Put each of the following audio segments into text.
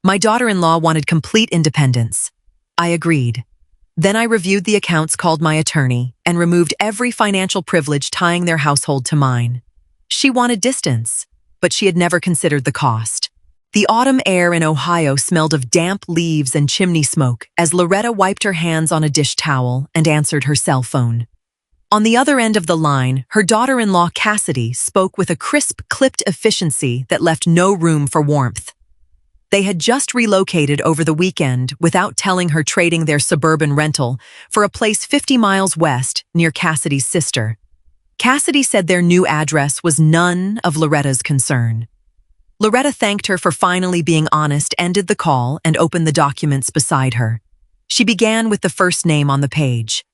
My daughter-in-law wanted complete independence. I agreed. Then I reviewed the accounts, called my attorney, and removed every financial privilege tying their household to mine. She wanted distance, but she had never considered the cost. The autumn air in Ohio smelled of damp leaves and chimney smoke as Loretta wiped her hands on a dish towel and answered her cell phone. On the other end of the line, her daughter-in-law Cassidy spoke with a crisp, clipped efficiency that left no room for warmth. They had just relocated over the weekend without telling her, trading their suburban rental for a place 50 miles west near Cassidy's sister. Cassidy said their new address was none of Loretta's concern. Loretta thanked her for finally being honest, ended the call, and opened the documents beside her. She began with the first name on the page.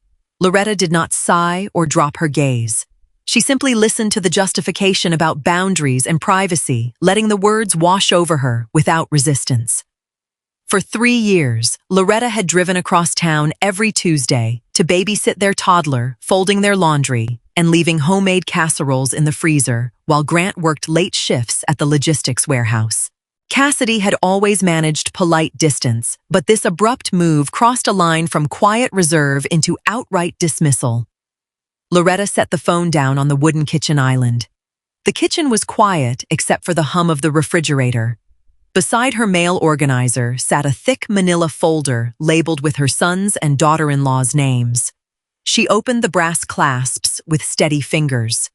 Loretta did not sigh or drop her gaze. She simply listened to the justification about boundaries and privacy, letting the words wash over her without resistance. For 3 years, Loretta had driven across town every Tuesday to babysit their toddler, folding their laundry, and leaving homemade casseroles in the freezer while Grant worked late shifts at the logistics warehouse. Cassidy had always managed polite distance, but this abrupt move crossed a line from quiet reserve into outright dismissal. Loretta set the phone down on the wooden kitchen island. The kitchen was quiet except for the hum of the refrigerator. Beside her mail organizer sat a thick manila folder labeled with her son's and daughter-in-law's names. She opened the brass clasps with steady fingers.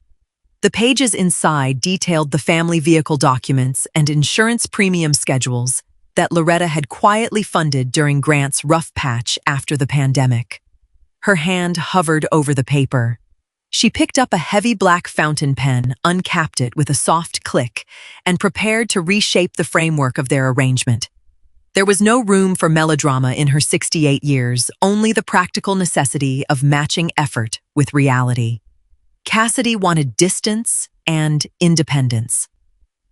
The pages inside detailed the family vehicle documents and insurance premium schedules that Loretta had quietly funded during Grant's rough patch after the pandemic. Her hand hovered over the paper. She picked up a heavy black fountain pen, uncapped it with a soft click, and prepared to reshape the framework of their arrangement. There was no room for melodrama in her 68 years, only the practical necessity of matching effort with reality. Cassidy wanted distance and independence.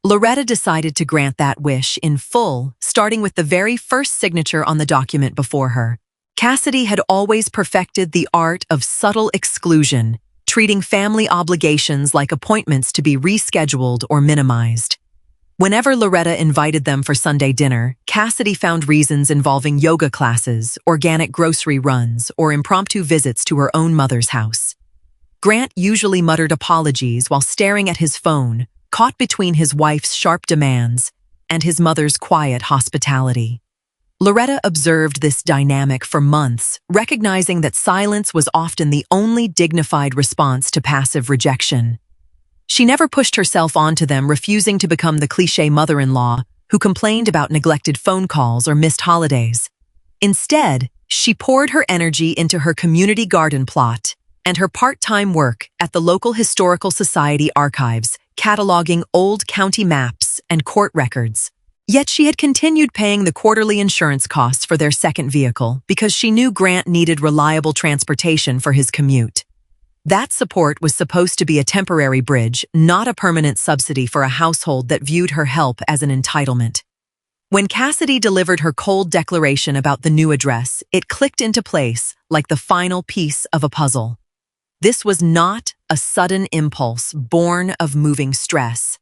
Loretta decided to grant that wish in full, starting with the very first signature on the document before her. Cassidy had always perfected the art of subtle exclusion, treating family obligations like appointments to be rescheduled or minimized. Whenever Loretta invited them for Sunday dinner, Cassidy found reasons involving yoga classes, organic grocery runs, or impromptu visits to her own mother's house. Grant usually muttered apologies while staring at his phone, caught between his wife's sharp demands and his mother's quiet hospitality. Loretta observed this dynamic for months, recognizing that silence was often the only dignified response to passive rejection. She never pushed herself onto them, refusing to become the cliché mother-in-law who complained about neglected phone calls or missed holidays. Instead, she poured her energy into her community garden plot and her part-time work at the local Historical Society archives, cataloging old county maps and court records. Yet she had continued paying the quarterly insurance costs for their second vehicle because she knew Grant needed reliable transportation for his commute. That support was supposed to be a temporary bridge, not a permanent subsidy for a household that viewed her help as an entitlement. When Cassidy delivered her cold declaration about the new address, it clicked into place like the final piece of a puzzle. This was not a sudden impulse born of moving stress.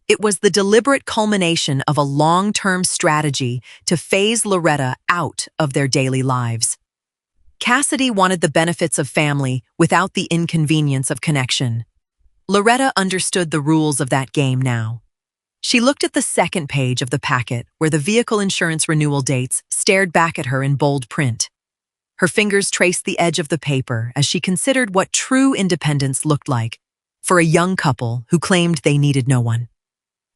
It was the deliberate culmination of a long-term strategy to phase Loretta out of their daily lives. Cassidy wanted the benefits of family without the inconvenience of connection. Loretta understood the rules of that game now. She looked at the second page of the packet where the vehicle insurance renewal dates stared back at her in bold print. Her fingers traced the edge of the paper as she considered what true independence looked like for a young couple who claimed they needed no one.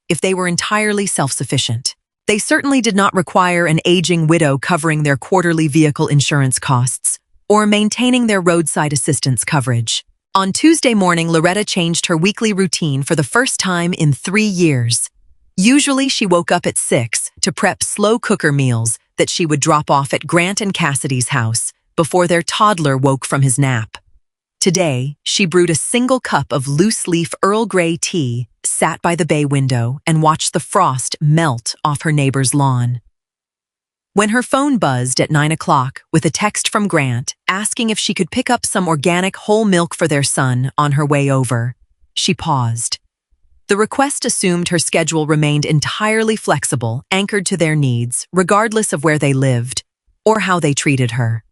If they were entirely self-sufficient, they certainly did not require an aging widow covering their quarterly vehicle insurance costs or maintaining their roadside assistance coverage. On Tuesday morning, Loretta changed her weekly routine for the first time in 3 years. Usually, she woke up at 6 to prep slow cooker meals that she would drop off at Grant and Cassidy's house before their toddler woke from his nap. Today, she brewed a single cup of loose-leaf Earl Grey tea, sat by the bay window, and watched the frost melt off her neighbor's lawn. When her phone buzzed at 9 o'clock with a text from Grant asking if she could pick up some organic whole milk for their son on her way over, she paused. The request assumed her schedule remained entirely flexible, anchored to their needs, regardless of where they lived or how they treated her.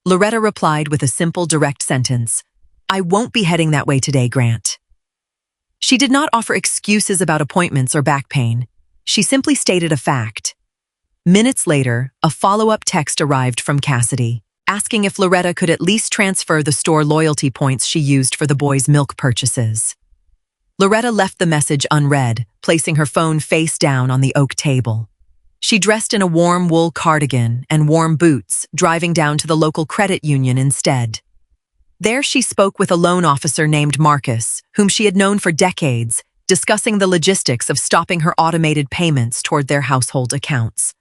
Loretta replied with a simple, direct sentence, "I won't be heading that way today, Grant." She did not offer excuses about appointments or back pain. She simply stated a fact. Minutes later, a follow-up text arrived from Cassidy, asking if Loretta could at least transfer the store loyalty points she used for the boys' milk purchases. Loretta left the message unread, placing her phone face down on the oak table. She dressed in a warm wool cardigan and warm boots, driving down to the local credit union instead. There she spoke with a loan officer named Marcus, whom she had known for decades, discussing the logistics of stopping her automated payments toward their household accounts.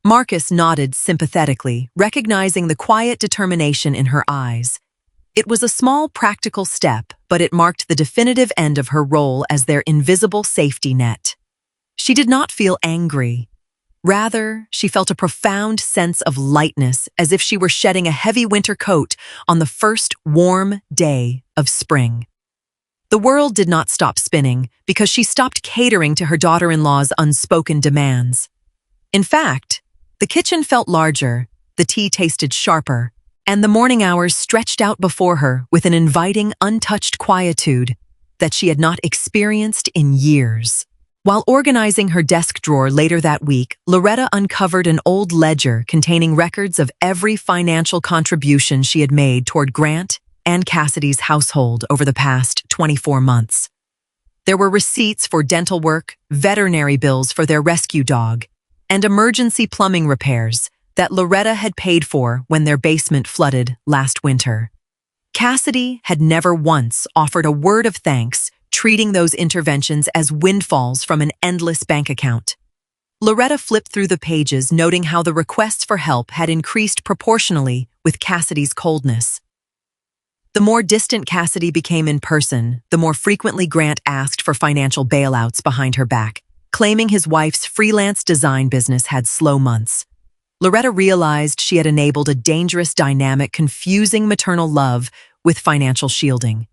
Marcus nodded sympathetically, recognizing the quiet determination in her eyes. It was a small, practical step, but it marked the definitive end of her role as their invisible safety net. She did not feel angry. Rather, she felt a profound sense of lightness, as if she were shedding a heavy winter coat on the first warm day of spring. The world did not stop spinning because she stopped catering to her daughter-in-law's unspoken demands. In fact, the kitchen felt larger, the tea tasted sharper, and the morning hours stretched out before her with an inviting, untouched quietude that she had not experienced in years. While organizing her desk drawer later that week, Loretta uncovered an old ledger containing records of every financial contribution she had made toward Grant and Cassidy's household over the past 24 months. There were receipts for dental work, veterinary bills for their rescue dog, and emergency plumbing repairs that Loretta had paid for when their basement flooded last winter. Cassidy had never once offered a word of thanks, treating those interventions as windfalls from an endless bank account. Loretta flipped through the pages, noting how the requests for help had increased proportionally with Cassidy's coldness. The more distant Cassidy became in person, the more frequently Grant asked for financial bailouts behind her back, claiming his wife's freelance design business had slow months. Loretta realized she had enabled a dangerous dynamic confusing maternal love with financial shielding.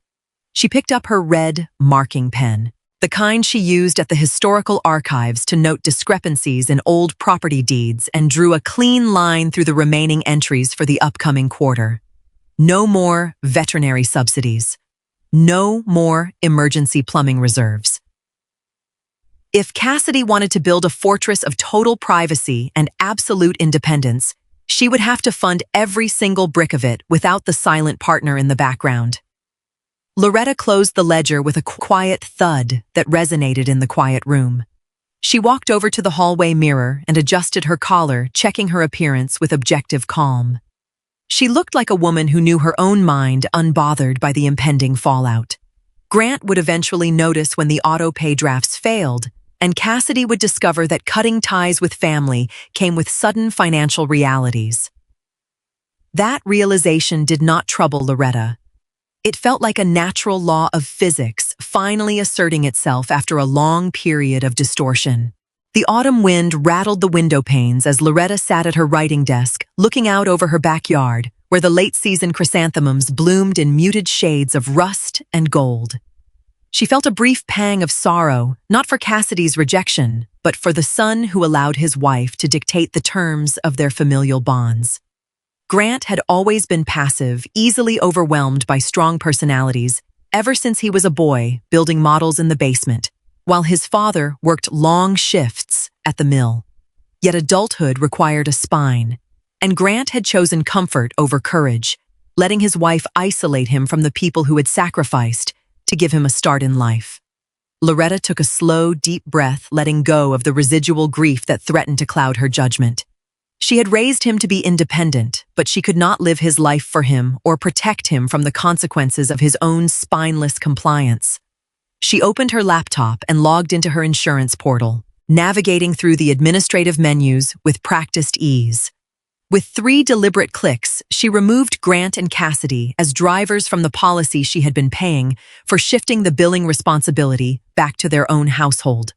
She picked up her red marking pen, the kind she used at the historical archives to note discrepancies in old property deeds, and drew a clean line through the remaining entries for the upcoming quarter. No more veterinary subsidies. No more emergency plumbing reserves. If Cassidy wanted to build a fortress of total privacy and absolute independence, she would have to fund every single brick of it without the silent partner in the background. Loretta closed the ledger with a quiet thud that resonated in the quiet room. She walked over to the hallway mirror and adjusted her collar, checking her appearance with objective calm. She looked like a woman who knew her own mind, unbothered by the impending fallout. Grant would eventually notice when the auto-pay drafts failed, and Cassidy would discover that cutting ties with family came with sudden financial realities. That realization did not trouble Loretta. It felt like a natural law of physics finally asserting itself after a long period of distortion. The autumn wind rattled the window panes as Loretta sat at her writing desk, looking out over her backyard, where the late-season chrysanthemums bloomed in muted shades of rust and gold. She felt a brief pang of sorrow, not for Cassidy's rejection, but for the son who allowed his wife to dictate the terms of their familial bonds. Grant had always been passive, easily overwhelmed by strong personalities, ever since he was a boy building models in the basement, while his father worked long shifts at the mill. Yet adulthood required a spine, and Grant had chosen comfort over courage, letting his wife isolate him from the people who had sacrificed to give him a start in life. Loretta took a slow, deep breath, letting go of the residual grief that threatened to cloud her judgment. She had raised him to be independent, but she could not live his life for him or protect him from the consequences of his own spineless compliance. She opened her laptop and logged into her insurance portal, navigating through the administrative menus with practiced ease. With 3 deliberate clicks, she removed Grant and Cassidy as drivers from the policy she had been paying for shifting the billing responsibility back to their own household.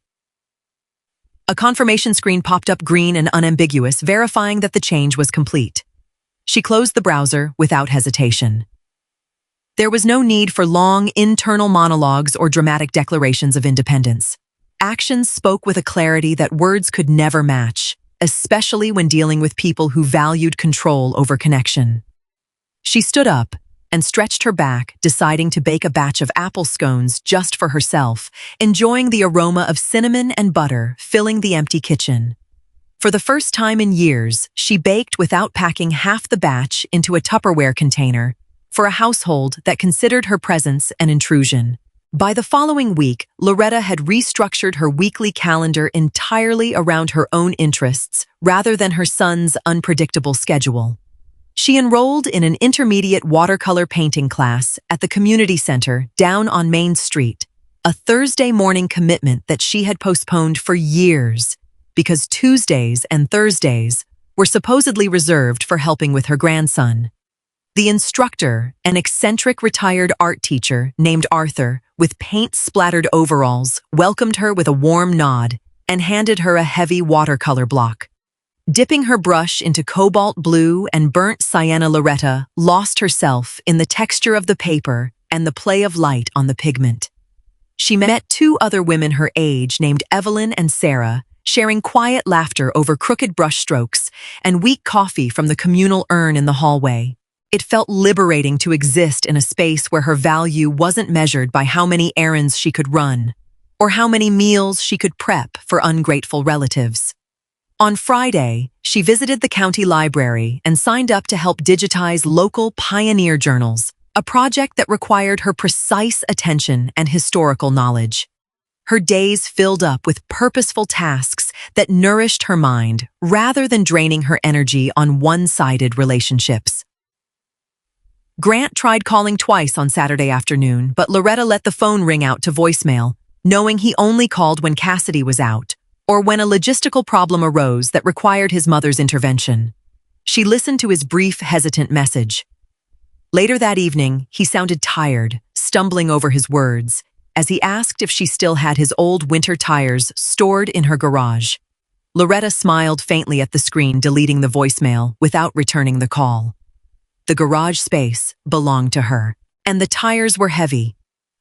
A confirmation screen popped up, green and unambiguous, verifying that the change was complete. She closed the browser without hesitation. There was no need for long internal monologues or dramatic declarations of independence. Actions spoke with a clarity that words could never match, especially when dealing with people who valued control over connection. She stood up and stretched her back, deciding to bake a batch of apple scones just for herself, enjoying the aroma of cinnamon and butter filling the empty kitchen. For the first time in years, she baked without packing half the batch into a Tupperware container for a household that considered her presence an intrusion. By the following week, Loretta had restructured her weekly calendar entirely around her own interests rather than her son's unpredictable schedule. She enrolled in an intermediate watercolor painting class at the community center down on Main Street, a Thursday morning commitment that she had postponed for years because Tuesdays and Thursdays were supposedly reserved for helping with her grandson. The instructor, an eccentric retired art teacher named Arthur with paint-splattered overalls, welcomed her with a warm nod and handed her a heavy watercolor block. Dipping her brush into cobalt blue and burnt sienna, Loretta lost herself in the texture of the paper and the play of light on the pigment. She met two other women her age named Evelyn and Sarah, sharing quiet laughter over crooked brushstrokes and weak coffee from the communal urn in the hallway. It felt liberating to exist in a space where her value wasn't measured by how many errands she could run or how many meals she could prep for ungrateful relatives. On Friday, she visited the county library and signed up to help digitize local pioneer journals, a project that required her precise attention and historical knowledge. Her days filled up with purposeful tasks that nourished her mind rather than draining her energy on one-sided relationships. Grant tried calling twice on Saturday afternoon, but Loretta let the phone ring out to voicemail, knowing he only called when Cassidy was out, or when a logistical problem arose that required his mother's intervention. She listened to his brief, hesitant message. Later that evening, he sounded tired, stumbling over his words, as he asked if she still had his old winter tires stored in her garage. Loretta smiled faintly at the screen, deleting the voicemail without returning the call. The garage space belonged to her, and the tires were heavy.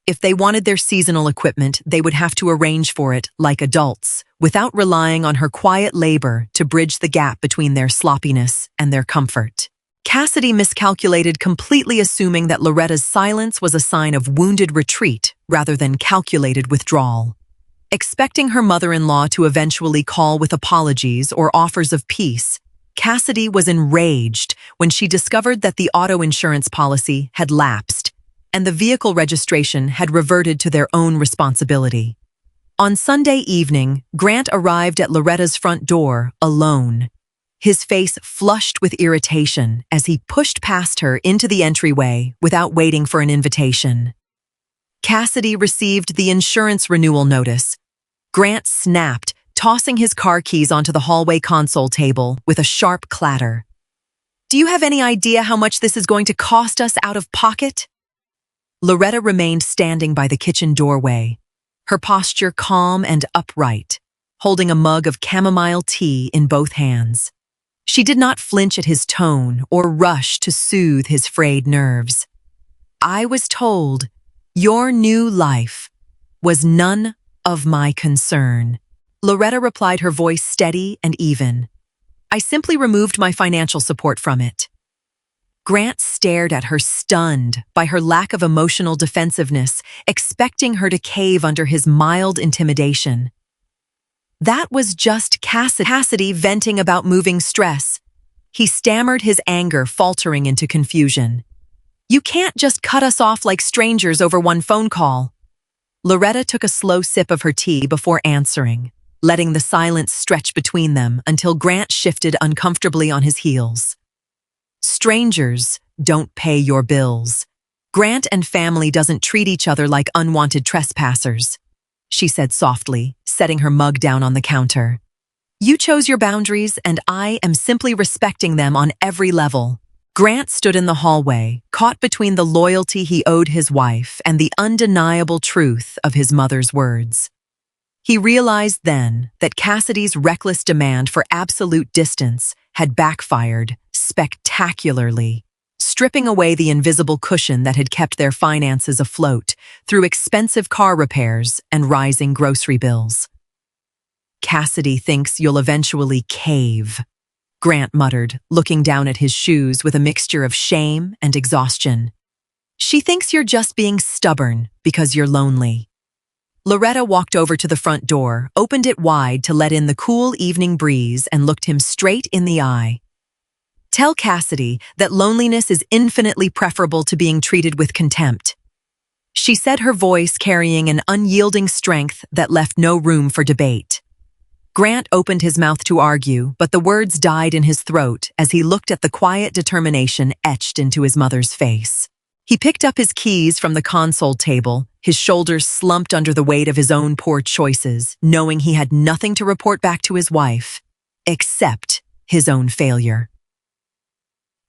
If they wanted their seasonal equipment, they would have to arrange for it like adults, without relying on her quiet labor to bridge the gap between their sloppiness and their comfort. Cassidy miscalculated, completely assuming that Loretta's silence was a sign of wounded retreat rather than calculated withdrawal. Expecting her mother-in-law to eventually call with apologies or offers of peace, Cassidy was enraged when she discovered that the auto insurance policy had lapsed and the vehicle registration had reverted to their own responsibility. On Sunday evening, Grant arrived at Loretta's front door alone, his face flushed with irritation as he pushed past her into the entryway without waiting for an invitation. Cassidy received the insurance renewal notice. Grant snapped, tossing his car keys onto the hallway console table with a sharp clatter. "Do you have any idea how much this is going to cost us out of pocket?" Loretta remained standing by the kitchen doorway, her posture calm and upright, holding a mug of chamomile tea in both hands. She did not flinch at his tone or rush to soothe his frayed nerves. "I was told your new life was none of my concern," Loretta replied, her voice steady and even. "I simply removed my financial support from it." Grant stared at her, stunned by her lack of emotional defensiveness, expecting her to cave under his mild intimidation. That was just Cassidy venting about moving stress. He stammered, his anger faltering into confusion. "You can't just cut us off like strangers over one phone call." Loretta took a slow sip of her tea before answering, letting the silence stretch between them until Grant shifted uncomfortably on his heels. "Strangers don't pay your bills. Grant and family doesn't treat each other like unwanted trespassers," she said softly, setting her mug down on the counter. "You chose your boundaries, and I am simply respecting them on every level." Grant stood in the hallway, caught between the loyalty he owed his wife and the undeniable truth of his mother's words. He realized then that Cassidy's reckless demand for absolute distance had backfired spectacularly. stripping away the invisible cushion that had kept their finances afloat through expensive car repairs and rising grocery bills. "Cassidy thinks you'll eventually cave," Grant muttered, looking down at his shoes with a mixture of shame and exhaustion. "She thinks you're just being stubborn because you're lonely." Loretta walked over to the front door, opened it wide to let in the cool evening breeze, and looked him straight in the eye. "Tell Cassidy that loneliness is infinitely preferable to being treated with contempt," she said, her voice carrying an unyielding strength that left no room for debate. Grant opened his mouth to argue, but the words died in his throat as he looked at the quiet determination etched into his mother's face. He picked up his keys from the console table, his shoulders slumped under the weight of his own poor choices, knowing he had nothing to report back to his wife, except his own failure.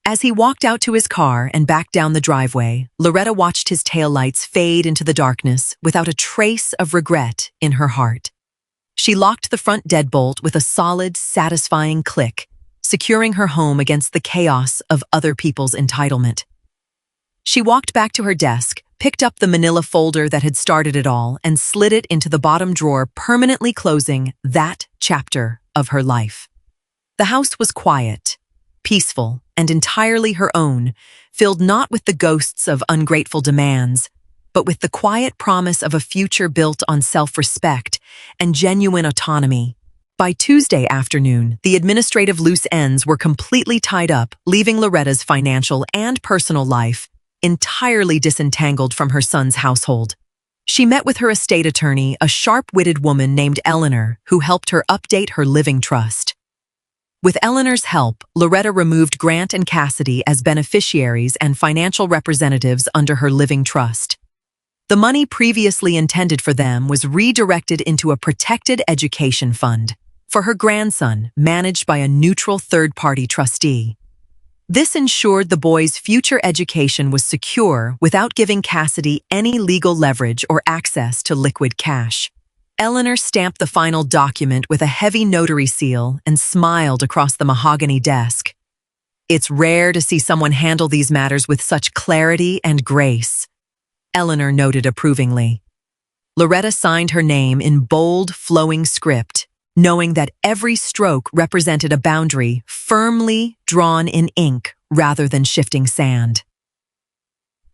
As he walked out to his car and back down the driveway, Loretta watched his taillights fade into the darkness without a trace of regret in her heart. She locked the front deadbolt with a solid, satisfying click, securing her home against the chaos of other people's entitlement. She walked back to her desk, picked up the manila folder that had started it all, and slid it into the bottom drawer, permanently closing that chapter of her life. The house was quiet, peaceful, and entirely her own, filled not with the ghosts of ungrateful demands, but with the quiet promise of a future built on self-respect and genuine autonomy. By Tuesday afternoon, the administrative loose ends were completely tied up, leaving Loretta's financial and personal life entirely disentangled from her son's household. She met with her estate attorney, a sharp-witted woman named Eleanor, who helped her update her living trust. With Eleanor's help, Loretta removed Grant and Cassidy as beneficiaries and financial representatives under her living trust. The money previously intended for them was redirected into a protected education fund for her grandson, managed by a neutral third-party trustee. This ensured the boy's future education was secure without giving Cassidy any legal leverage or access to liquid cash. Eleanor stamped the final document with a heavy notary seal and smiled across the mahogany desk. "It's rare to see someone handle these matters with such clarity and grace," Eleanor noted approvingly. Loretta signed her name in bold, flowing script, knowing that every stroke represented a boundary firmly drawn in ink rather than shifting sand.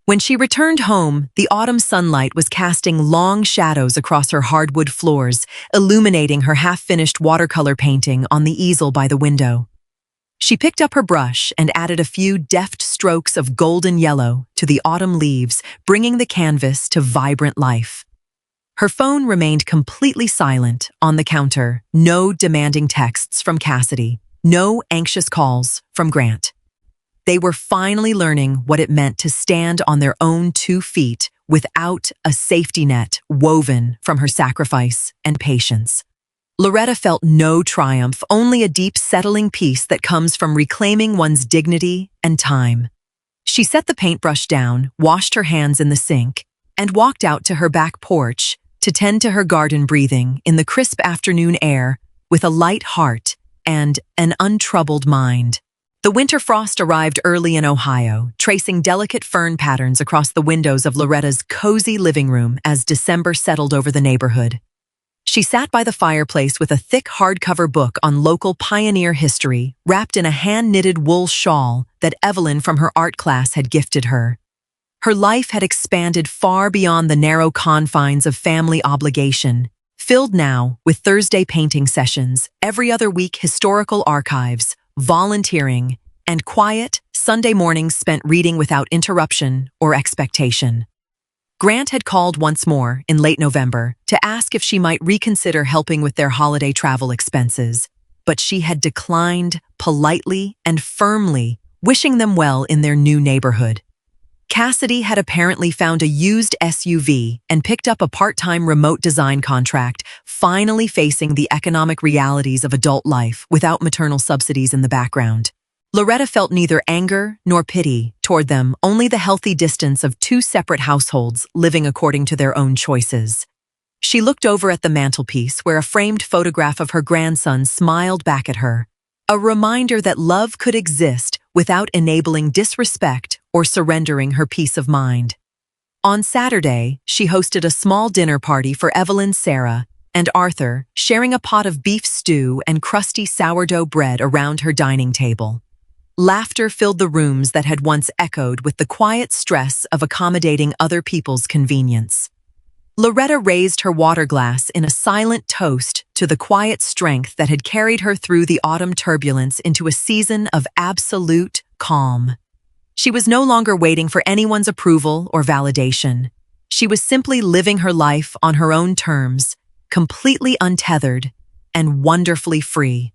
When she returned home, the autumn sunlight was casting long shadows across her hardwood floors, illuminating her half-finished watercolor painting on the easel by the window. She picked up her brush and added a few deft strokes of golden yellow to the autumn leaves, bringing the canvas to vibrant life. Her phone remained completely silent on the counter, no demanding texts from Cassidy, no anxious calls from Grant. They were finally learning what it meant to stand on their own 2 feet without a safety net woven from her sacrifice and patience. Loretta felt no triumph, only a deep settling peace that comes from reclaiming one's dignity and time. She set the paintbrush down, washed her hands in the sink, and walked out to her back porch to tend to her garden, breathing in the crisp afternoon air with a light heart and an untroubled mind. The winter frost arrived early in Ohio, tracing delicate fern patterns across the windows of Loretta's cozy living room as December settled over the neighborhood. She sat by the fireplace with a thick hardcover book on local pioneer history, wrapped in a hand-knitted wool shawl that Evelyn from her art class had gifted her. Her life had expanded far beyond the narrow confines of family obligation, filled now with Thursday painting sessions, every other week historical archives, volunteering, and quiet Sunday mornings spent reading without interruption or expectation. Grant had called once more in late November to ask if she might reconsider helping with their holiday travel expenses, but she had declined politely and firmly, wishing them well in their new neighborhood. Cassidy had apparently found a used SUV and picked up a part-time remote design contract, finally facing the economic realities of adult life without maternal subsidies in the background. Loretta felt neither anger nor pity toward them, only the healthy distance of 2 separate households living according to their own choices. She looked over at the mantelpiece where a framed photograph of her grandson smiled back at her, a reminder that love could exist without enabling disrespect or surrendering her peace of mind. On Saturday, she hosted a small dinner party for Evelyn, Sarah, and Arthur, sharing a pot of beef stew and crusty sourdough bread around her dining table. Laughter filled the rooms that had once echoed with the quiet stress of accommodating other people's convenience. Loretta raised her water glass in a silent toast to the quiet strength that had carried her through the autumn turbulence into a season of absolute calm. She was no longer waiting for anyone's approval or validation. She was simply living her life on her own terms, completely untethered and wonderfully free.